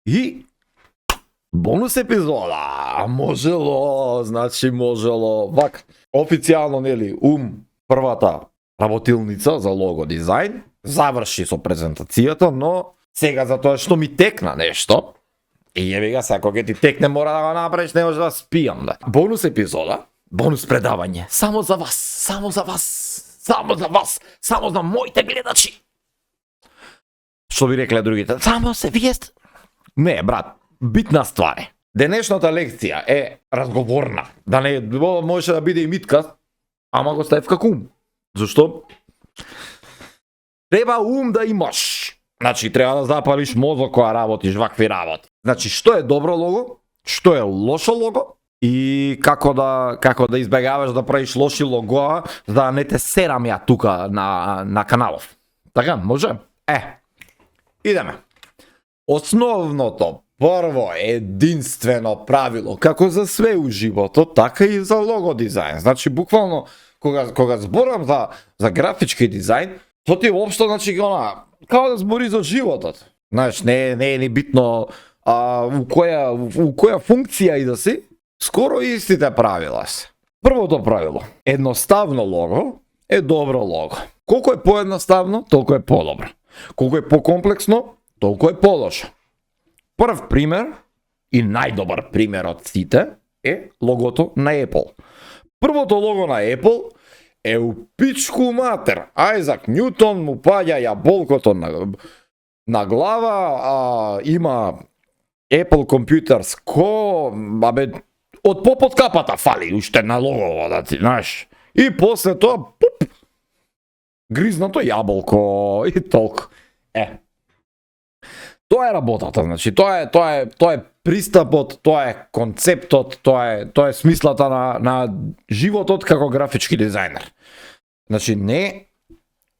И бонус епизода, можело, значи можело, вак, официјално, нели, првата работилница за лого дизајн, заврши со презентацијата, но сега за тоа што ми текна нешто, и јеби га, сега кога ти текне мора да го направиш, не може да спијам, да. Бонус епизода, бонус предавање, само за вас, само за вас, само за вас, само за моите гледачи. Што би рекле другите? Само се вие сте... Не, брат, битна ствар е. Денешната лекција е разговорна. Да не може да биде и митка, ама го ставив како ум. Зашто? Треба ум да имаш. Значи, треба да запалиш мозок кога работиш вакви работи. Значи, што е добро лого, што е лошо лого и како да избегаваш да правиш лоши логоа, за да не те серам ја тука на каналов. Така, може? Идеме. Основното, прво, единствено правило, како за све у животот, така и за лого дизајн. Значи, буквално, кога зборам за графички дизајн, то ти воопшто, значи, како да збори за животот. Знаеш, не е ни битно у која функција и да си, скоро истите правила се. Првото правило, едноставно лого е добро лого. Колку е поедноставно, толку е подобро. Колку е покомплексно, толку е полошо. Прв пример и најдобар пример од сите е логото на Apple. Првото лого на Apple е у пичку матер. Ајзак Њутон му паѓа јаболкото на глава, има Apple Computers Co, од попод капата фали уште на логово, да ти знаеш. И после тоа, пуп, гризнато јаболко и толку. Тоа е работата, значи, тоа е пристапот, тоа е концептот, тоа е смислата на животот како графички дизајнер. Значи,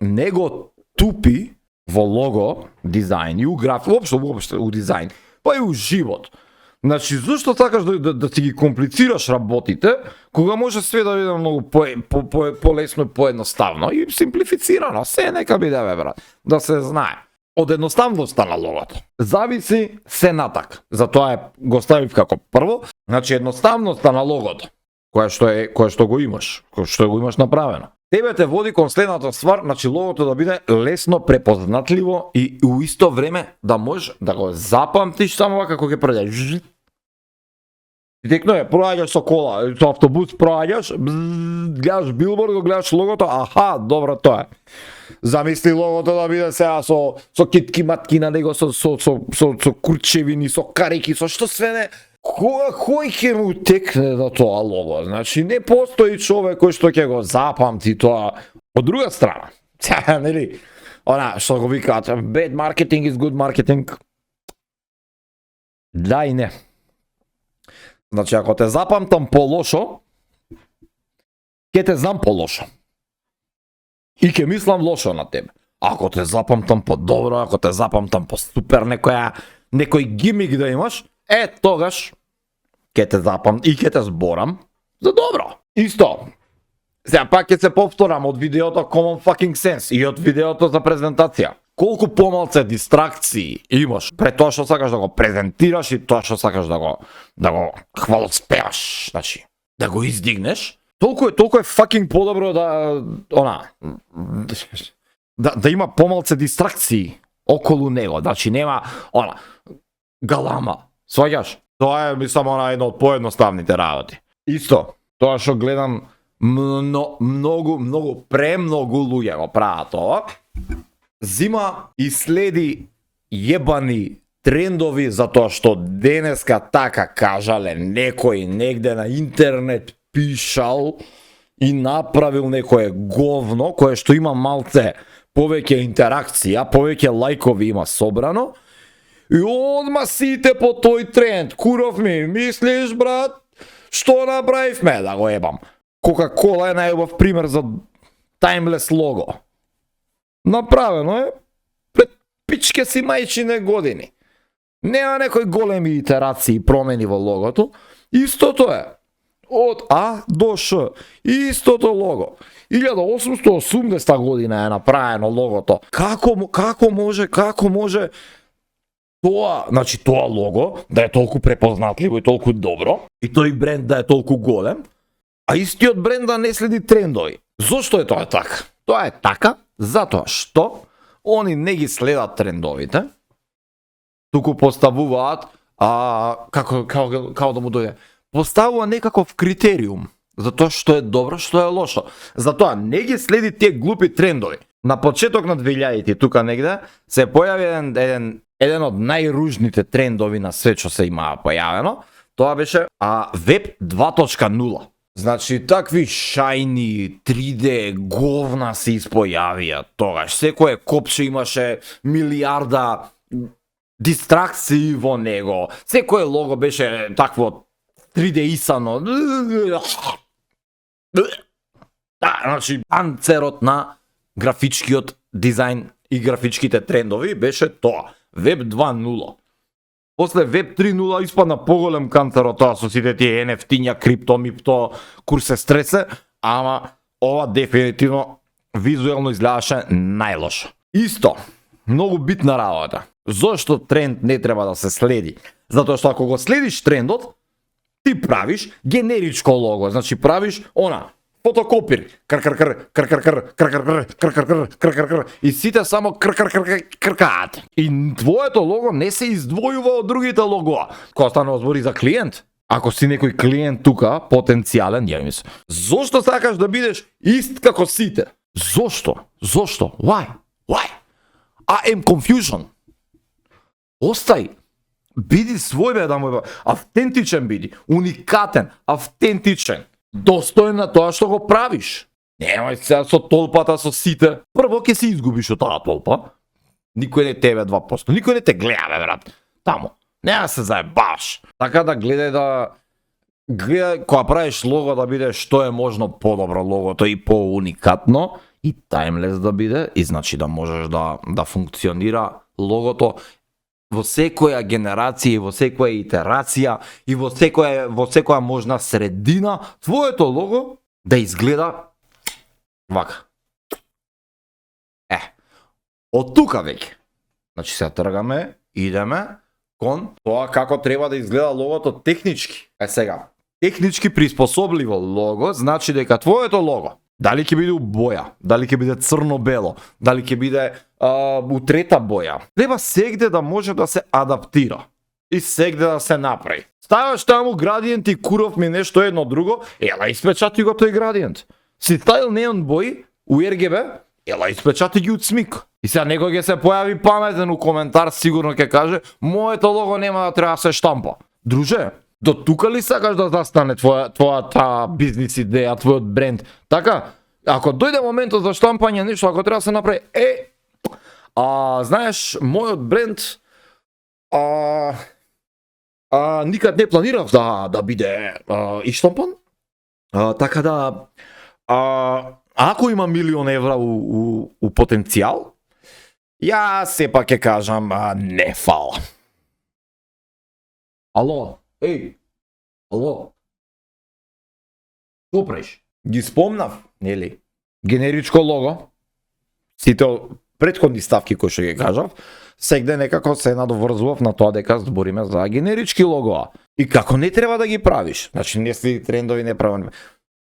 не го тупи во лого дизајн и у воопшто у дизајн, па и у живот. Значи, зашто сакаш да ти ги комплицираш работите, кога може све да биде многу полесно и поедноставно и симплифицирано, се нека биде, брат, да се знае. Од едноставноста на логото зависи се натак. Затоа го ставив како прво. Значи, едноставноста на логото, која што го имаш направено, тебе те води кон следната ствар, значи логото да биде лесно препознатливо и у исто време да можеш да го запамтиш само вака како ќе проаѓаш. И текно проаѓаш со кола, со автобус проаѓаш, гледаш билборд, го гледаш логото, аха, добро тоа е. Замисли логото да биде сега со китки матки на него, со курчевини, со карики, со што све не. Кој ќе му текне до тоа лого? Значи, не постои човек кој што ќе го запамти тоа. Од друга страна, нели, што го викаат, bad marketing is good marketing. Да и не. Значи, ако те запамтам по-лошо, ќе те знам по-лошо. И ќе мислам лошо на тебе. Ако те запамтам по-добро, ако те запамтам по-супер, некој гимик да имаш, тогаш ќе те запамтам и ќе те зборам за добро. Исто. Сега пак ќе се повторам од видеото Common Fucking Sense и од видеото за презентација. Колку помалце дистракции имаш пред тоа што сакаш да го презентираш и тоа што сакаш да го хвалоспеваш, значи, да го издигнеш, толку е fucking подобро да има помалце дистракции околу него, значи нема галама. Сваѓаш? Тоа е само една од поедноставните работи. Исто, тоа што гледам премногу луѓе го прават ова. Зима и следи јебани трендови за тоа што денеска така кажале некој негде на интернет пишал и направил некое говно кое што има малце повеќе интеракција, повеќе лајкови има собрано и одма сите по тој тренд. Куров ми, мислиш, брат, што направивме да го ебам? Кока-кола е најубав пример за таймлес лого. Направено е пред пичке си мајчине години. Нема некои големи итерации и промени во логото. Истото е. Од А до Ш. Истото лого. 1880 година е направено логото. Како може тоа, значи тоа лого да е толку препознатливо и толку добро, и тој бренд да е толку голем, а истиот бренд да не следи трендови. Зошто е тоа така? Тоа е така затоа што они не ги следат трендовите, туку поставуваат како да му дојде, поставува некаков критериум за тоа што е добро, што е лошо. Затоа не ги следи тие глупи трендови. На почеток на 2000-ти тука негде се појави еден од најружните трендови на свет што се имаа појавено. Тоа беше Web 2.0. Значи, такви шајни, 3D, говна се испојавија тогаш. Секое копче имаше милиарда дистракции во него. Секое лого беше такво 3D-исано. Значи, анцерот на графичкиот дизајн и графичките трендови беше тоа. Web 2.0. После Web 3.0 испадна поголем канцер од тоа со сите тие NFT-ња, крипто, мипто, курсе стресе, ама ова дефинитивно визуелно изгледаше најлошо. Исто, многу битна работа. Зошто тренд не треба да се следи? Затоа што ако го следиш трендот, ти правиш генеричко лого, значи правиш фотокопир, и сите само кркаат. И твоето лого не се издвојува од другите логоа. Кога станува збори за клиент, ако си некој клиент тука, потенцијален, ја мислам, зошто сакаш да бидеш ист како сите? Зошто? Why? I am confusion. Остај. Биди свој, бе, да му автентичен биди, уникатен, автентичен. Достоен на тоа што го правиш. Немај сега со толпата, со сите. Прво ќе се изгубиш од таа толпа. Никој не тебе 2%. Никој не те гледа, бе, брат. Таму. Нема се заебаш. Така да гледај кога правиш лого да биде што е можно подобро логото и поуникатно и таймлес да биде и значи да можеш да функционира логото во секоја генерација, во секоја итерација и во секоја можна средина, твоето лого да изгледа вака. Од тука веќе. Значи се тргаме, идеме кон тоа како треба да изгледа логото технички. Сега, технички приспособливо лого значи дека твоето лого дали ќе биде у боја, дали ќе биде црно-бело, дали ќе биде у трета боја. Треба сегде да може да се адаптира и сегде да се направи. Ставаш таму градиент и куров ми нешто едно друго, ела испечати го тој градиент. Си ставил неон бои у RGB, ела испечати ги од смик. И сега некој ќе се појави паметен у коментар, сигурно ќе каже, моето лого нема да треба да се штампа. Друже, до тука ли сакаш да застане твојата бизнис идеја, твојот бренд? Така, ако дојде моментот за штампање нешто, ако треба да се направи, знаеш, мојот бренд никад не планирав да биде иштампан. Така да, ако има €1.000.000 у потенцијал, ја сепак ќе кажам не фала. Ало? Ало? Што правиш? Ги спомнав, нели? Генеричко лого. Сите претходни ставки кои што ги кажав, сегде некако се надоврзував на тоа дека збориме за генерички логоа. И како не треба да ги правиш. Значи не следи трендови, не прави.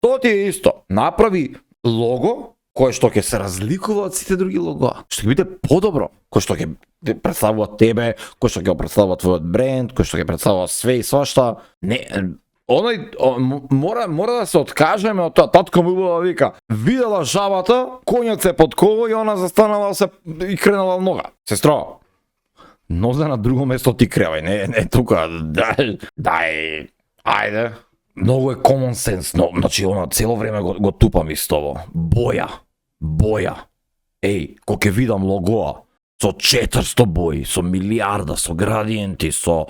Тоа ти е исто. Направи лого кое што ќе се разликува од сите други логоа. Што ќе биде подобро, кој што ќе представува тебе, кој што ќе представува твојот бренд, кој што ќе представува све и свашта. Не, мора да се откажеме од тоа. Татко му била вика, видела жабата, конјот се подково и она застанала се и кренала нога. Сестро, нозе на друго место ти кревај, не тука. Дај, ајде. Многу е common sense, но значи она цело време го тупам истово. Боја. Кога ќе видам логоа со 400 бои, со милиарда, со градиенти, со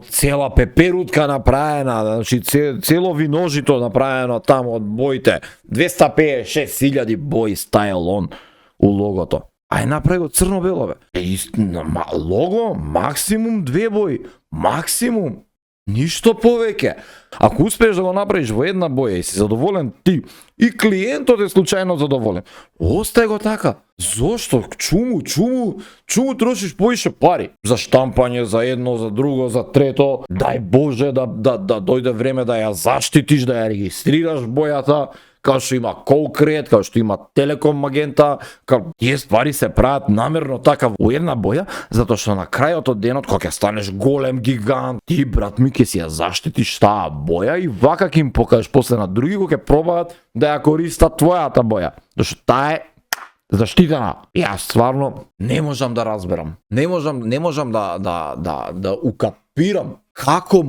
цела пеперутка направена, значи цело виножито направено таму од боите, 256.000 бои стайл он у логото. Ај направи го црно-бело, бе. Лого максимум 2 бои, максимум. Ништо повеќе. Ако успееш да го направиш во една боја и си задоволен ти и клиентот е случајно задоволен, остај го така. Зошто? Чуму трошиш повише пари за штампање, за едно, за друго, за трето. Дај Боже да дојде време да ја заштитиш, да ја регистрираш бојата, као што има Колкрет, као што има Телеком Магента, као тие ствари се прават намерно така во една боја, затоа што на крајот од денот кога ќе станеш голем гигант, ти брат ми ќе си ја заштитиш таа боја и вака ќе им покажеш после на други кога ќе пробаат да ја користат твојата боја. Зашто таа е заштитена. Јас стварно не можам да разберам. Не можам да укапирам како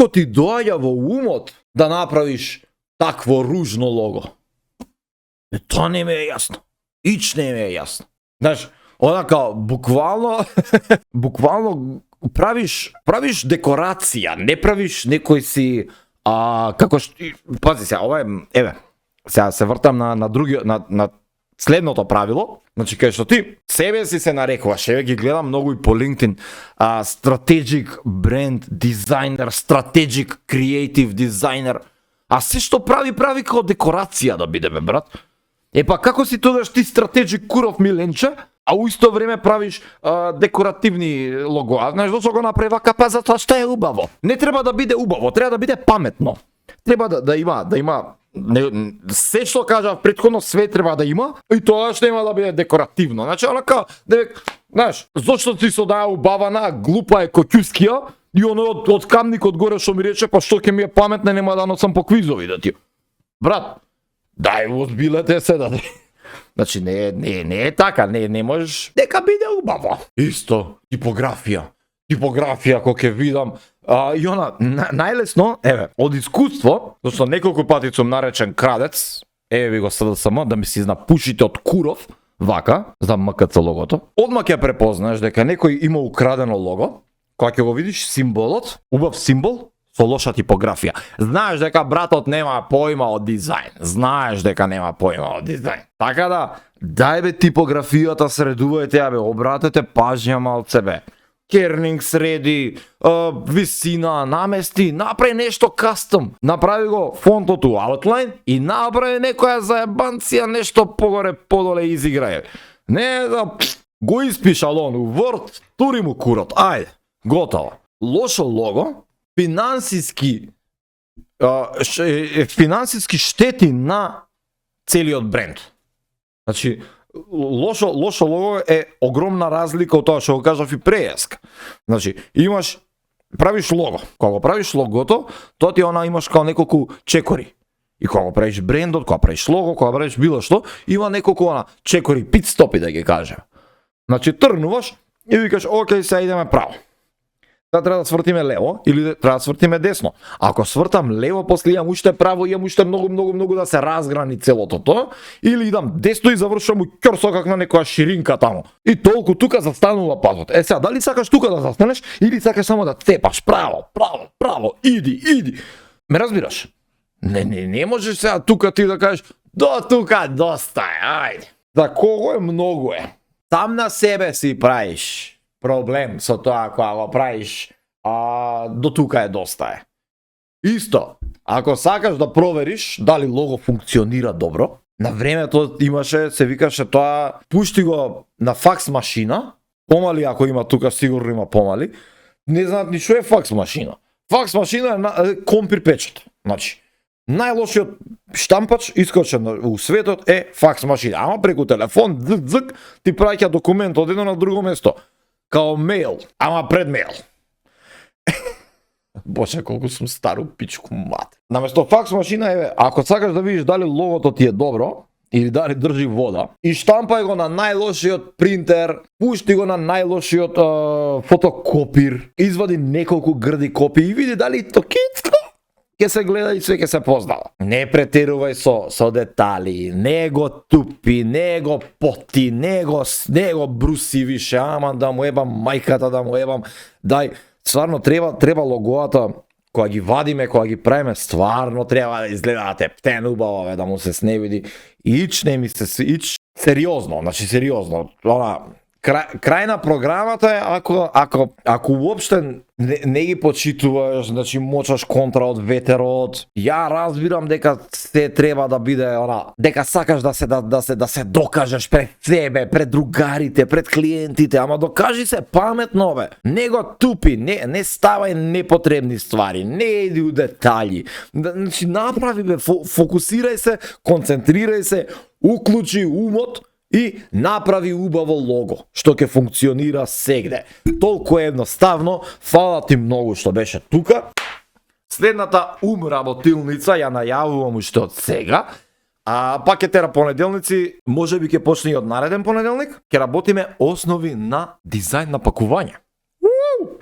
ти доаѓа во умот да направиш такво ружно лого. Тоа не ми е јасно. Не ми е јасно. Знаеш, онака буквално правиш декорација, не правиш некој си како што пази се, ова е сега се вртам на следното правило. Значи кај што ти себе си се нарекуваш, еве ги гледам многу и по LinkedIn, strategic brand designer, strategic creative designer. А се што прави како декорација да биде, бе брат. Па како си тогаш ти strategic куров миленче, а у исто време правиш декоративни логоа. Знаеш зошто го направи вака? Па затоа што е убаво. Не треба да биде убаво, треба да биде паметно. Треба да има се што кажав претходно, све треба да има и тоа што има да биде декоративно. Значи онака, знаеш, зошто ти со таа убавана, глупа е коќускија и оно од камникот горе што ми рече, па што ќе ми е паметна, нема да носам по квизови да ти. Брат, дај озбилете се да. Значи не е така, не можеш, нека биде убаво. Исто, типографија кога ќе видам. И она, најлесно, од искуство, зашто неколку пати сум наречен крадец, ви го СДСМ, да ми си напушите од куров, вака, за МКЦ логото, одма ќе препознаеш дека некој има украдено лого, кога ќе го видиш символот, убав символ, со лоша типографија. Знаеш дека братот нема поима од дизајн. Така да, дај бе типографијата, средувајте ја бе, обратете пажња малце бе. Кернинг среди, висина, намести, направи нешто кастом. Направи го фонтото outline и направи некоја заебанција, нешто погоре подоле изиграј. Не да го испишал он у Word, тури му курот. Ајде, готово. Лошо лого, финансиски штети на целиот бренд. Значи, лошо лого е огромна разлика од тоа што го кажав и преска. Значи, правиш лого. Кога го правиш логото, тоа ти имаш као неколку чекори. И кога го правиш брендот, кога правиш лого, кога правиш било што, има неколку чекори, пит стопи да ги кажем. Значи, тргнуваш и викаш, окей, сега идеме право. Треба да свртиме лево или треба да свртиме десно. Ако свртам лево, после имам уште право, имам уште многу да се разграни целото тоа, или идам десно и завршувам у ќорсо как на некоја ширинка таму. И толку тука застанува патот. Сега, дали сакаш тука да застанеш или сакаш само да цепаш право, иди. Ме разбираш? Не можеш сега тука ти да кажеш до тука доста е, ајде. За кого е многу е. Сам на себе си правиш проблем со тоа кога го правиш до тука е доста е. Исто, ако сакаш да провериш дали лого функционира добро, на времето имаше, се викаше тоа, пушти го на факс машина, помали ако има тука, сигурно има помали, не знаат ни што е факс машина. Факс машина е компир печат. Значи, најлошиот штампач искочен у светот е факс машина. Ама преку телефон, дзк, ти праќа документ од едно на друго место. Као мејл, ама пред мејл. Боже, колку сум стару пичку мат. Наместо факс машина, ако сакаш да видиш дали логото ти е добро, или дали држи вода, и штампај го на најлошиот принтер, пушти го на најлошиот фотокопир, извади неколку грди копии и види дали токицко ќе се гледа и све ќе се познава. Не претерувај со детали, не го тупи, не го поти, не го бруси више, ама да му ебам мајката, да му ебам. Дај, стварно треба логоата, кога ги вадиме, кога ги правиме, стварно треба да изгледаат ептен убаво, да му се сневиди. Ич сериозно, значи сериозно. крај на програмата е ако уопште не ги почитуваш, значи мочаш контра од ветерот. Ја разбирам дека се треба да биде дека сакаш да се докажеш пред себе, пред другарите, пред клиентите, ама докажи се паметно бе. Не го тупи, не ставај непотребни ствари, не иди у детали. Значи направи бе, фокусирај се, концентрирај се, уклучи умот и направи убаво лого, што ќе функционира сегде. Толку едноставно, фала ти многу што беше тука. Следната работилница ја најавувам уште од сега. Пак ќе тера понеделници, може би ќе почне и од нареден понеделник. Ќе работиме основи на дизајн на пакување.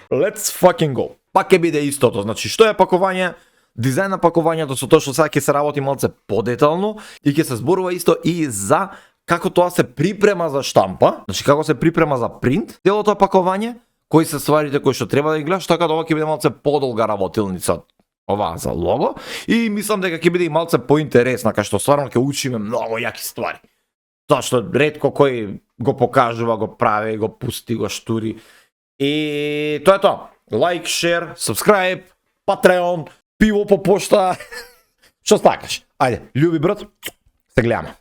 Let's fucking go. Пак ќе биде истото, значи што е пакување? Дизајн на пакувањето со тоа што сега ќе се работи малце подетално и ќе се зборува исто и за како тоа се припрема за штампа, значи како се припрема за принт, целото пакување, кои се стварите кои што треба да ги гледаш, така да ова ќе биде малце подолга работилница ова за лого и мислам дека ќе биде и малце поинтересна, кај што стварно ќе учиме многу јаки ствари. Тоа што ретко кој го покажува, го прави, го пусти, го штури. И тоа е тоа. Лайк, шер, subscribe, Patreon, пиво по пошта. Што стакаш? Ајде, љуби брат, се гледаме.